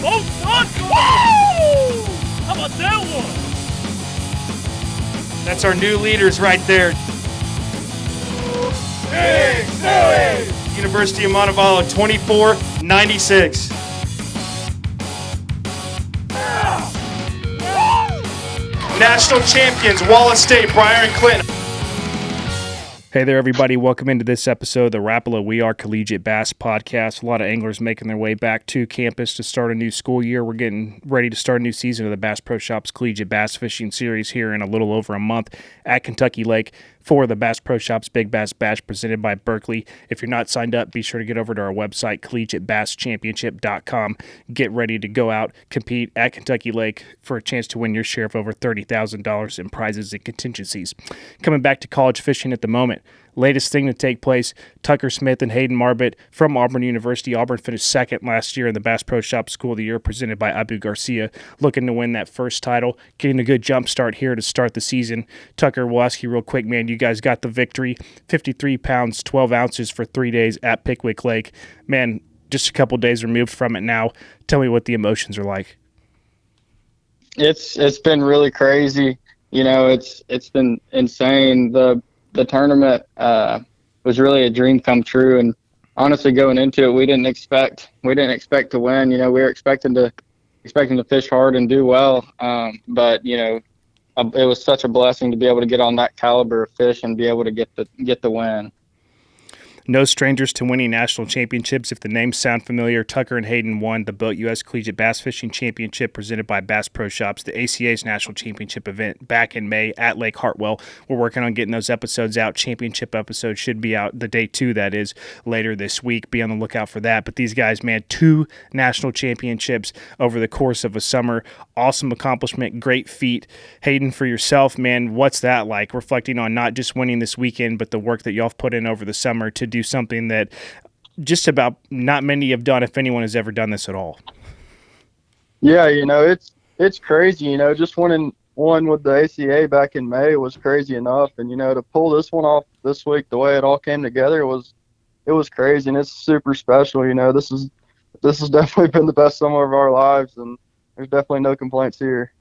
Boat's on! Woo! How about that one? That's our new leaders right there. Big Silly! University of Montevallo, 24-96. National champions, Wallace State, Briar and Clinton. Hey there, everybody. Welcome into this episode of the Rapala We Are Collegiate Bass Podcast. A lot of anglers making their way back to campus to start a new school year. We're getting ready to start a new season of the Bass Pro Shops Collegiate Bass Fishing Series here in a little over a month at Kentucky Lake for the Bass Pro Shops Big Bass Bash presented by Berkeley. If you're not signed up, be sure to get over to our website, collegiatebasschampionship.com. Get ready to go out, compete at Kentucky Lake for a chance to win your share of over $30,000 in prizes and contingencies. Coming back to college fishing at the moment. Latest thing to take place, Tucker Smith and Hayden Marbut from Auburn University. Auburn finished second last year in the Bass Pro Shop School of the Year presented by Abu Garcia, looking to win that first title, getting a good jump start here to start the season. Tucker, we'll ask you real quick, man, you guys got the victory, 53 pounds, 12 ounces for 3 days at Pickwick Lake. Man, just a couple days removed from it now. Tell me what the emotions are like. It's been really crazy. You know, it's been insane. The tournament was really a dream come true, and honestly, going into it, we didn't expect to win. You know, we were expecting to fish hard and do well, but you know, it was such a blessing to be able to get on that caliber of fish and be able to get the win. No strangers to winning national championships. If the names sound familiar, Tucker and Hayden won the BoatUS Collegiate Bass Fishing Championship presented by Bass Pro Shops, the ACA's national championship event back in May at Lake Hartwell. We're working on getting those episodes out. Championship episode should be out the day 2, that is, later this week. Be on the lookout for that. But these guys, man, 2 national championships over the course of a summer. Awesome accomplishment, great feat. Hayden, for yourself, man, what's that like? Reflecting on not just winning this weekend, but the work that y'all have put in over the summer to do something that just about not many have done, if anyone has ever done this at all. Yeah, you know, it's crazy. You know, just winning one with the ACA back in May was crazy enough, and you know, to pull this one off this week, the way it all came together, it was crazy, and it's super special. You know, this has definitely been the best summer of our lives, and there's definitely no complaints here.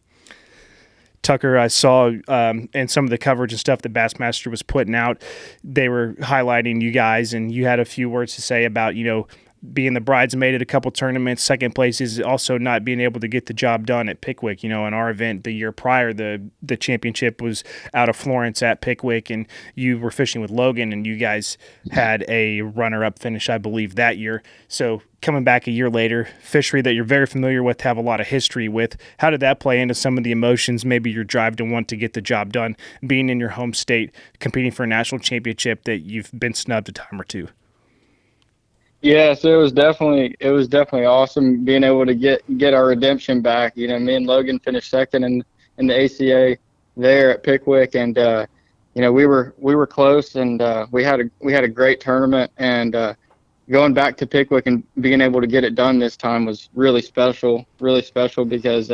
Tucker, I saw in some of the coverage and stuff that Bassmaster was putting out, they were highlighting you guys, and you had a few words to say about, you know, being the bridesmaid at a couple tournaments. Second place is also not being able to get the job done at Pickwick. You know, in our event the year prior, the championship was out of Florence at Pickwick, and you were fishing with Logan, and you guys had a runner-up finish, I believe, that year. So coming back a year later, fishery that you're very familiar with, have a lot of history with. How did that play into some of the emotions, maybe your drive to want to get the job done, being in your home state, competing for a national championship that you've been snubbed a time or two? Yes, it was definitely awesome being able to get our redemption back. You know, me and Logan finished second in the ACA there at Pickwick, and you know, we were close, and we had a great tournament, and going back to Pickwick and being able to get it done this time was really special because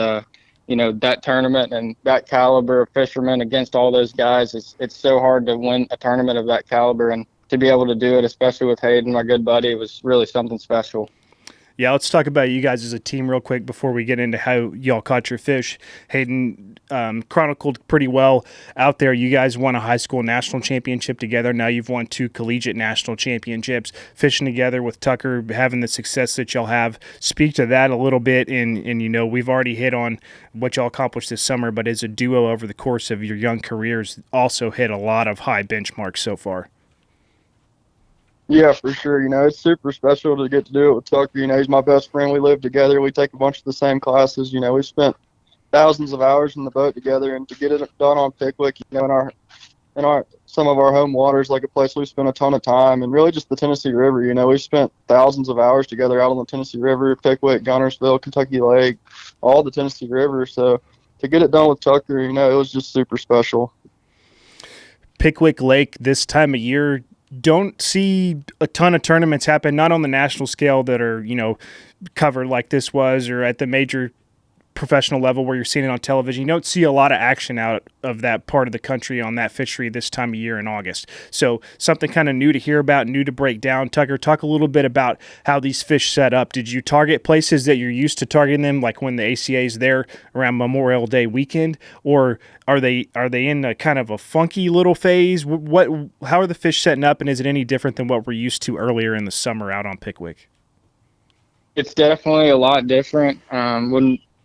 you know, that tournament and that caliber of fishermen against all those guys, it's so hard to win a tournament of that caliber, and to be able to do it, especially with Hayden, my good buddy, it was really something special. Yeah, let's talk about you guys as a team real quick before we get into how y'all caught your fish. Hayden chronicled pretty well out there. You guys won a high school national championship together. Now you've won 2 collegiate national championships, fishing together with Tucker, having the success that y'all have. Speak to that a little bit, and you know, we've already hit on what y'all accomplished this summer, but as a duo over the course of your young careers, also hit a lot of high benchmarks so far. Yeah, for sure. You know, it's super special to get to do it with Tucker. You know, he's my best friend. We live together. We take a bunch of the same classes. You know, we've spent thousands of hours in the boat together, and to get it done on Pickwick, you know, in our some of our home waters, like a place we spent a ton of time, and really just the Tennessee River. You know, we've spent thousands of hours together out on the Tennessee River, Pickwick, Gunnersville, Kentucky Lake, all the Tennessee River. So to get it done with Tucker, you know, it was just super special. Pickwick Lake this time of year, don't see a ton of tournaments happen, not on the national scale that are, you know, covered like this was, or at the major professional level where you're seeing it on television. You don't see a lot of action out of that part of the country on that fishery this time of year in August. So something kind of new to hear about, new to break down. Tucker, talk a little bit about how these fish set up. Did you target places that you're used to targeting them, like when the ACA is there around Memorial Day weekend, or are they in a kind of a funky little phase? How are the fish setting up, and is it any different than what we're used to earlier in the summer out on Pickwick? It's definitely a lot different.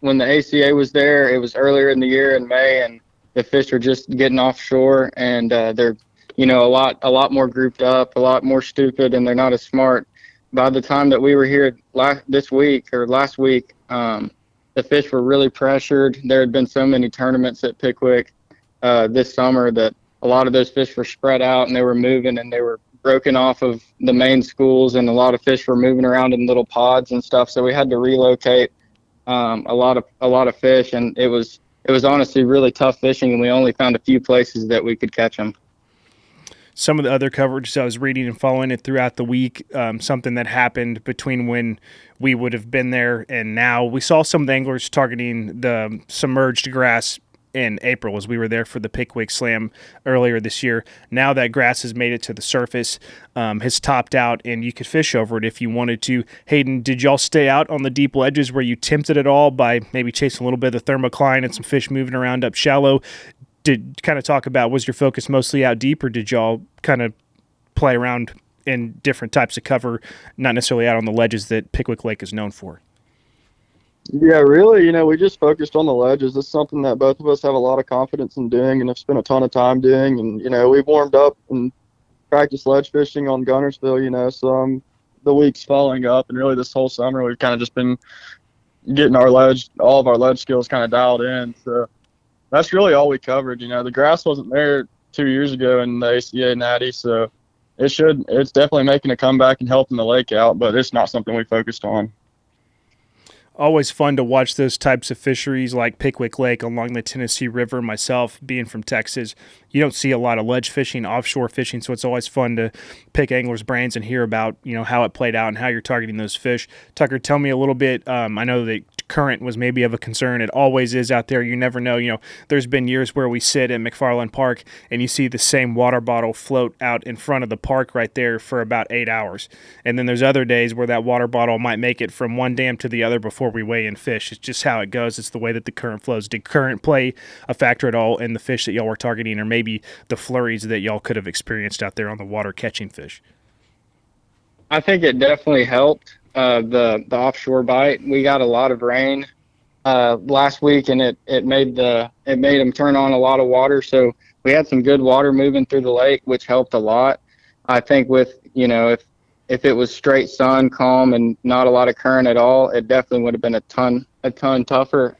When the ACA was there, it was earlier in the year in May, and the fish are just getting offshore, and they're a lot more grouped up, a lot more stupid, and they're not as smart. By the time that we were here last week, the fish were really pressured. There had been so many tournaments at Pickwick this summer that a lot of those fish were spread out, and they were moving, and they were broken off of the main schools, and a lot of fish were moving around in little pods and stuff. So we had to relocate a lot of fish, and it was honestly really tough fishing, and we only found a few places that we could catch them. Some of the other coverage I was reading and following it throughout the week, something that happened between when we would have been there and now, we saw some of the anglers targeting the submerged grass in April as we were there for the Pickwick Slam earlier this year. Now that grass has made it to the surface, has topped out, and you could fish over it if you wanted to. Hayden, did y'all stay out on the deep ledges? Were you tempted at all by maybe chasing a little bit of the thermocline and some fish moving around up shallow? Did kind of talk about, was your focus mostly out deep, or did y'all kind of play around in different types of cover, not necessarily out on the ledges that Pickwick Lake is known for? Yeah, really, we just focused on the ledges. It's something that both of us have a lot of confidence in doing and have spent a ton of time doing. And, we've warmed up and practiced ledge fishing on Gunnersville, the weeks following up. And really this whole summer, we've kind of just been getting all of our ledge skills kind of dialed in. So that's really all we covered. The grass wasn't there 2 years ago in the ACA Natty, so it's definitely making a comeback and helping the lake out, but it's not something we focused on. Always fun to watch those types of fisheries like Pickwick Lake along the Tennessee River. Myself, being from Texas, you don't see a lot of ledge fishing, offshore fishing, so it's always fun to pick anglers' brains and hear about how it played out and how you're targeting those fish. Tucker, tell me a little bit. I know that current was maybe of a concern. It always is out there. You never know. There's been years where we sit at McFarland Park and you see the same water bottle float out in front of the park right there for about 8 hours. And then there's other days where that water bottle might make it from one dam to the other before we weigh in fish. It's just how it goes. It's the way that the current flows. Did current play a factor at all in the fish that y'all were targeting, or maybe the flurries that y'all could have experienced out there on the water catching fish? I think it definitely helped. The offshore bite. We got a lot of rain last week, and it made them turn on a lot of water. So we had some good water moving through the lake, which helped a lot. I think with if it was straight sun, calm, and not a lot of current at all, it definitely would have been a ton tougher.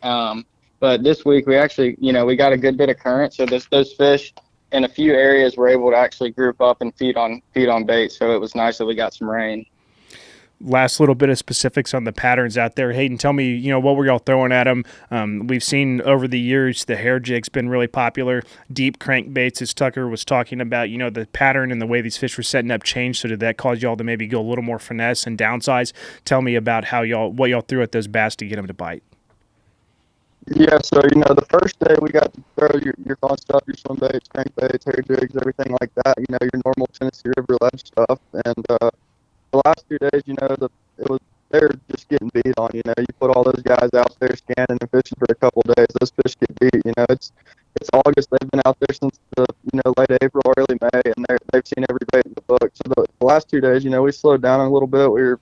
But this week we actually we got a good bit of current, so those fish in a few areas were able to actually group up and feed on bait. So it was nice that we got some rain. Last little bit of specifics on the patterns out there. Hayden, tell me, what were y'all throwing at them? We've seen over the years the hair jig's been really popular. Deep crankbaits, as Tucker was talking about, the pattern and the way these fish were setting up changed. So did that cause y'all to maybe go a little more finesse and downsize? Tell me about what y'all threw at those bass to get them to bite. Yeah, so, the first day we got to throw your fun stuff, your swim baits, crankbaits, hair jigs, everything like that, your normal Tennessee River ledge stuff. And the last 2 days, they were just getting beat on. You put all those guys out there scanning and fishing for a couple of days, those fish get beat. It's August. They've been out there since late April, early May, and they've seen every bait in the book. So the last 2 days, we slowed down a little bit. We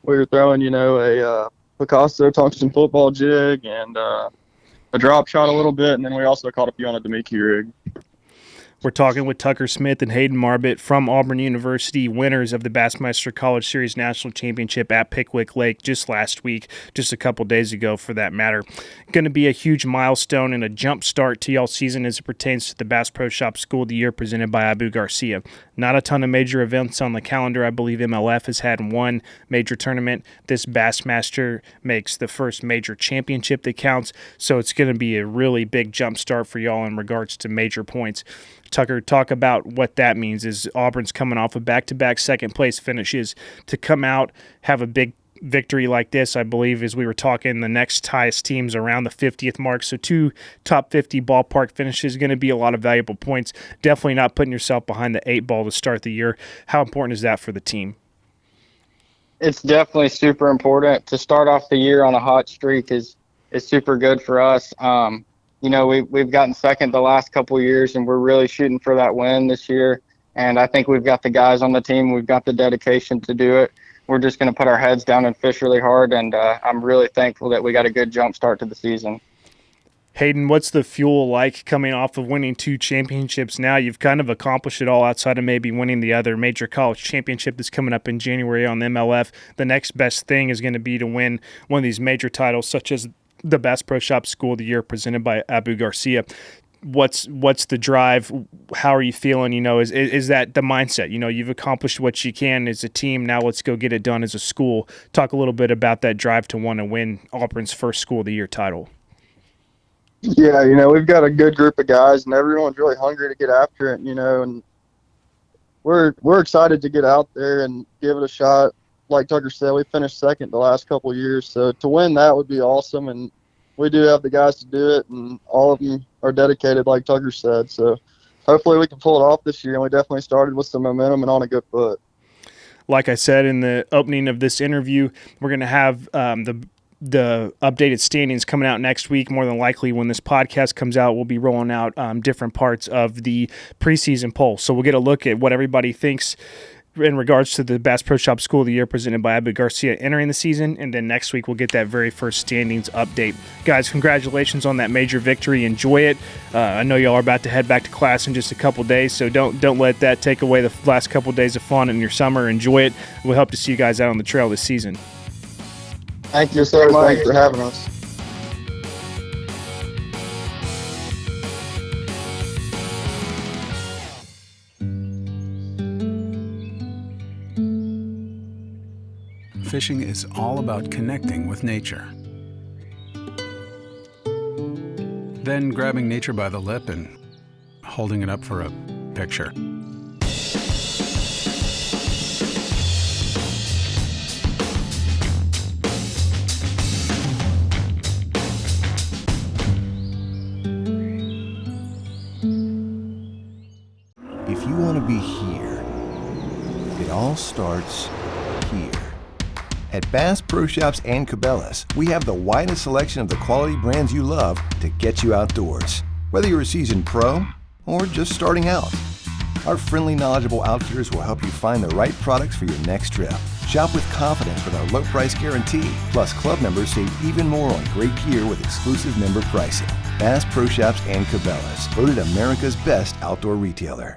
were throwing, a Picasso tungsten football jig and a drop shot a little bit, and then we also caught a few on a Demiki rig. We're talking with Tucker Smith and Hayden Marbut from Auburn University, winners of the Bassmaster College Series National Championship at Pickwick Lake just last week, just a couple days ago for that matter. Going to be a huge milestone and a jump start to y'all season as it pertains to the Bass Pro Shop School of the Year presented by Abu Garcia. Not a ton of major events on the calendar. I believe MLF has had one major tournament. This Bassmaster makes the first major championship that counts, so it's going to be a really big jump start for y'all in regards to major points. Tucker, talk about what that means. Is Auburn's coming off of back-to-back second-place finishes to come out, have a big victory like this, I believe, as we were talking, the next highest teams around the 50th mark. So 2 top 50 ballpark finishes is going to be a lot of valuable points. Definitely not putting yourself behind the 8 ball to start the year. How important is that for the team? It's definitely super important. To start off the year on a hot streak is super good for us. We've gotten second the last couple of years, and we're really shooting for that win this year. And I think we've got the guys on the team. We've got the dedication to do it. We're just going to put our heads down and fish really hard, and I'm really thankful that we got a good jump start to the season. Hayden, what's the fuel like coming off of winning 2 championships now? You've kind of accomplished it all outside of maybe winning the other major college championship that's coming up in January on the MLF. The next best thing is going to be to win one of these major titles, such as the Bass Pro Shop School of the Year presented by Abu Garcia. What's the drive? How are you feeling? Is that the mindset? You've accomplished what you can as a team. Now let's go get it done as a school. Talk a little bit about that drive to want to win Auburn's first School of the Year title. Yeah, we've got a good group of guys, and everyone's really hungry to get after it, and we're excited to get out there and give it a shot. Like Tucker said, we finished second the last couple of years, so to win that would be awesome, and we do have the guys to do it, and all of them are dedicated, like Tucker said. So hopefully we can pull it off this year, and we definitely started with some momentum and on a good foot. Like I said in the opening of this interview, we're going to have the updated standings coming out next week. More than likely when this podcast comes out, we'll be rolling out different parts of the preseason poll. So we'll get a look at what everybody thinks in regards to the Bass Pro Shop School of the Year presented by Abu Garcia entering the season, and then next week we'll get that very first standings update. Guys, congratulations on that major victory. Enjoy it. I know y'all are about to head back to class in just a couple days, so don't let that take away the last couple days of fun in your summer. Enjoy it. We'll hope to see you guys out on the trail this season. Thank you so much. Thanks for having us. Fishing is all about connecting with nature. Then grabbing nature by the lip and holding it up for a picture. If you want to be here, it all starts here. At Bass Pro Shops and Cabela's, we have the widest selection of the quality brands you love to get you outdoors. Whether you're a seasoned pro or just starting out, our friendly, knowledgeable outfitters will help you find the right products for your next trip. Shop with confidence with our low price guarantee. Plus, club members save even more on great gear with exclusive member pricing. Bass Pro Shops and Cabela's, voted America's best outdoor retailer.